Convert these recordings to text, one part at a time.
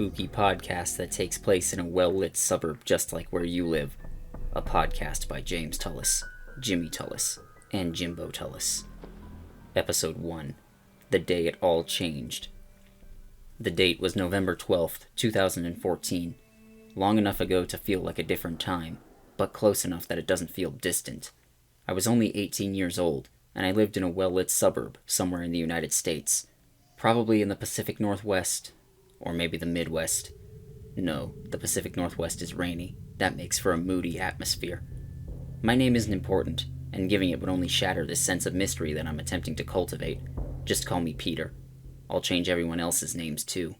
spooky podcast that takes place in a well-lit suburb just like where you live. A podcast by James Tullis, Jimmy Tullis, and Jimbo Tullis. Episode 1. The Day It All Changed. The date was November 12th, 2014. Long enough ago to feel like a different time, but close enough that it doesn't feel distant. I was only 18 years old, and I lived in a well-lit suburb somewhere in the United States. Probably in the Pacific Northwest, or maybe the Midwest. No, the Pacific Northwest is rainy. That makes for a moody atmosphere. My name isn't important, and giving it would only shatter this sense of mystery that I'm attempting to cultivate. Just call me Peter. I'll change everyone else's names too.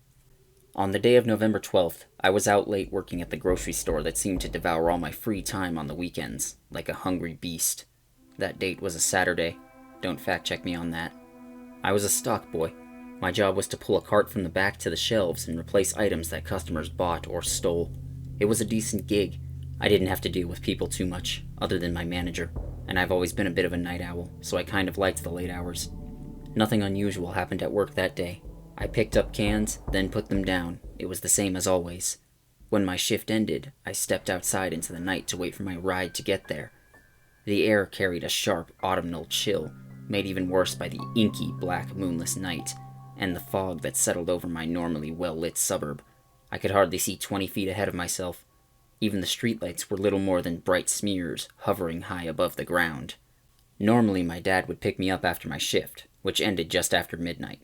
On the day of November 12th, I was out late working at the grocery store that seemed to devour all my free time on the weekends, like a hungry beast. That date was a Saturday. Don't fact check me on that. I was a stock boy. My job was to pull a cart from the back to the shelves and replace items that customers bought or stole. It was a decent gig. I didn't have to deal with people too much, other than my manager, and I've always been a bit of a night owl, so I kind of liked the late hours. Nothing unusual happened at work that day. I picked up cans, then put them down. It was the same as always. When my shift ended, I stepped outside into the night to wait for my ride to get there. The air carried a sharp autumnal chill, made even worse by the inky black moonless night, and the fog that settled over my normally well-lit suburb. I could hardly see 20 feet ahead of myself. Even the streetlights were little more than bright smears hovering high above the ground. Normally my dad would pick me up after my shift, which ended just after midnight.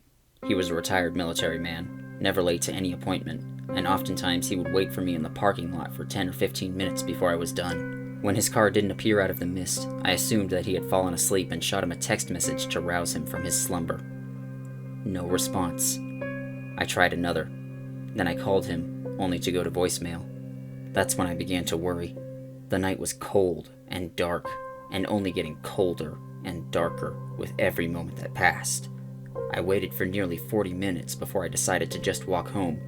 He was a retired military man, never late to any appointment, and oftentimes he would wait for me in the parking lot for 10 or 15 minutes before I was done. When his car didn't appear out of the mist, I assumed that he had fallen asleep and shot him a text message to rouse him from his slumber. No response. I tried another. Then I called him, only to go to voicemail. That's when I began to worry. The night was cold and dark, and only getting colder and darker with every moment that passed. I waited for nearly 40 minutes before I decided to just walk home.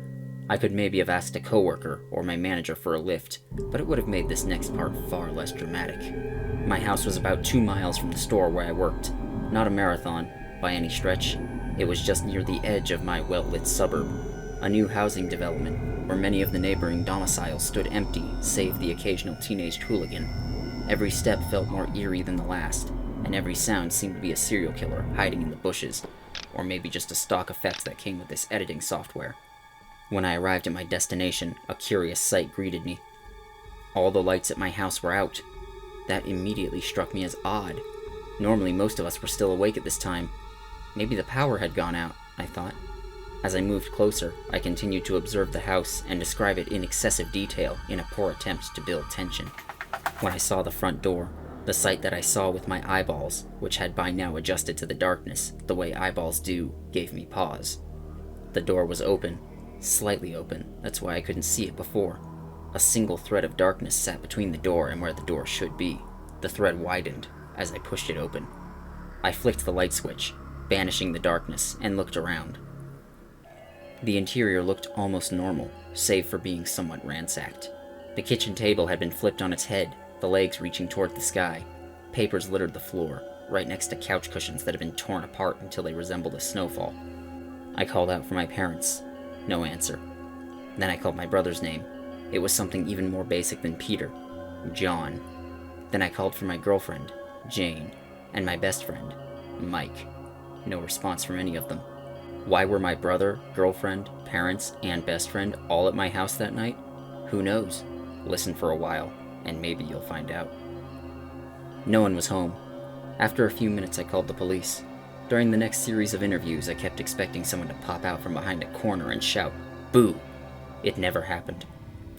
I could maybe have asked a coworker or my manager for a lift, but it would have made this next part far less dramatic. My house was about 2 miles from the store where I worked. Not a marathon, by any stretch. It was just near the edge of my well-lit suburb, a new housing development where many of the neighboring domiciles stood empty, save the occasional teenage hooligan. Every step felt more eerie than the last, and every sound seemed to be a serial killer hiding in the bushes, or maybe just a stock effect that came with this editing software. When I arrived at my destination, a curious sight greeted me. All the lights at my house were out. That immediately struck me as odd. Normally most of us were still awake at this time. Maybe the power had gone out, I thought. As I moved closer, I continued to observe the house and describe it in excessive detail in a poor attempt to build tension. When I saw the front door, the sight that I saw with my eyeballs, which had by now adjusted to the darkness, the way eyeballs do, gave me pause. The door was open, slightly open, that's why I couldn't see it before. A single thread of darkness sat between the door and where the door should be. The thread widened as I pushed it open. I flicked the light switch, banishing the darkness, and looked around. The interior looked almost normal, save for being somewhat ransacked. The kitchen table had been flipped on its head, the legs reaching toward the sky. Papers littered the floor, right next to couch cushions that had been torn apart until they resembled a snowfall. I called out for my parents. No answer. Then I called my brother's name. It was something even more basic than Peter. John. Then I called for my girlfriend, Jane, and my best friend, Mike. No response from any of them. Why were my brother, girlfriend, parents, and best friend all at my house that night? Who knows? Listen for a while, and maybe you'll find out. No one was home. After a few minutes, I called the police. During the next series of interviews, I kept expecting someone to pop out from behind a corner and shout, "Boo!" It never happened.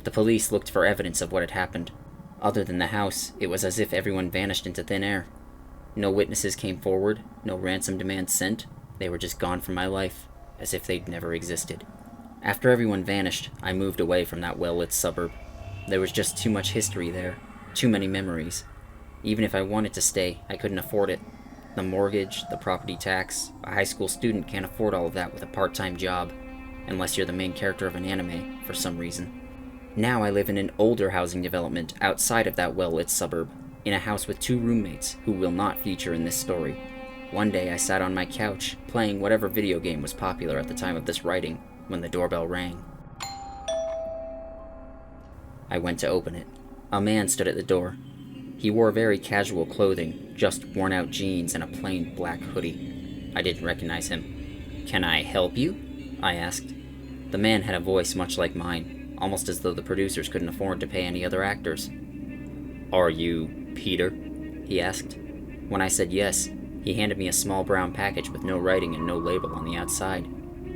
The police looked for evidence of what had happened. Other than the house, it was as if everyone vanished into thin air. No witnesses came forward, no ransom demands sent. They were just gone from my life, as if they'd never existed. After everyone vanished, I moved away from that well-lit suburb. There was just too much history there, too many memories. Even if I wanted to stay, I couldn't afford it. The mortgage, the property tax, a high school student can't afford all of that with a part-time job, unless you're the main character of an anime, for some reason. Now I live in an older housing development outside of that well-lit suburb, in a house with 2 roommates who will not feature in this story. One day I sat on my couch, playing whatever video game was popular at the time of this writing, when the doorbell rang. I went to open it. A man stood at the door. He wore very casual clothing, just worn-out jeans and a plain black hoodie. I didn't recognize him. "Can I help you?" I asked. The man had a voice much like mine, almost as though the producers couldn't afford to pay any other actors. "Are you Peter?" he asked. When I said yes, he handed me a small brown package with no writing and no label on the outside.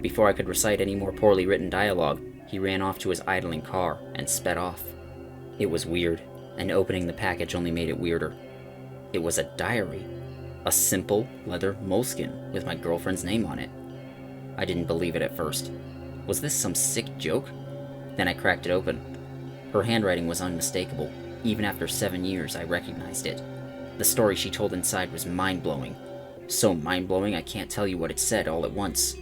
Before I could recite any more poorly written dialogue, he ran off to his idling car and sped off. It was weird, and opening the package only made it weirder. It was a diary. A simple leather moleskin with my girlfriend's name on it. I didn't believe it at first. Was this some sick joke? Then I cracked it open. Her handwriting was unmistakable. Even after 7 years, I recognized it. The story she told inside was mind-blowing. So mind-blowing I can't tell you what it said all at once.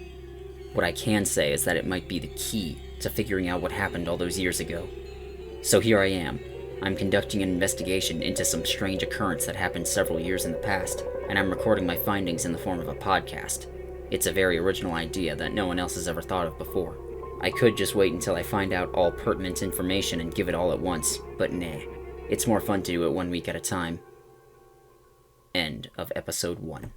What I can say is that it might be the key to figuring out what happened all those years ago. So here I am. I'm conducting an investigation into some strange occurrence that happened several years in the past, and I'm recording my findings in the form of a podcast. It's a very original idea that no one else has ever thought of before. I could just wait until I find out all pertinent information and give it all at once, but nah. It's more fun to do it 1 week at a time. End of episode 1.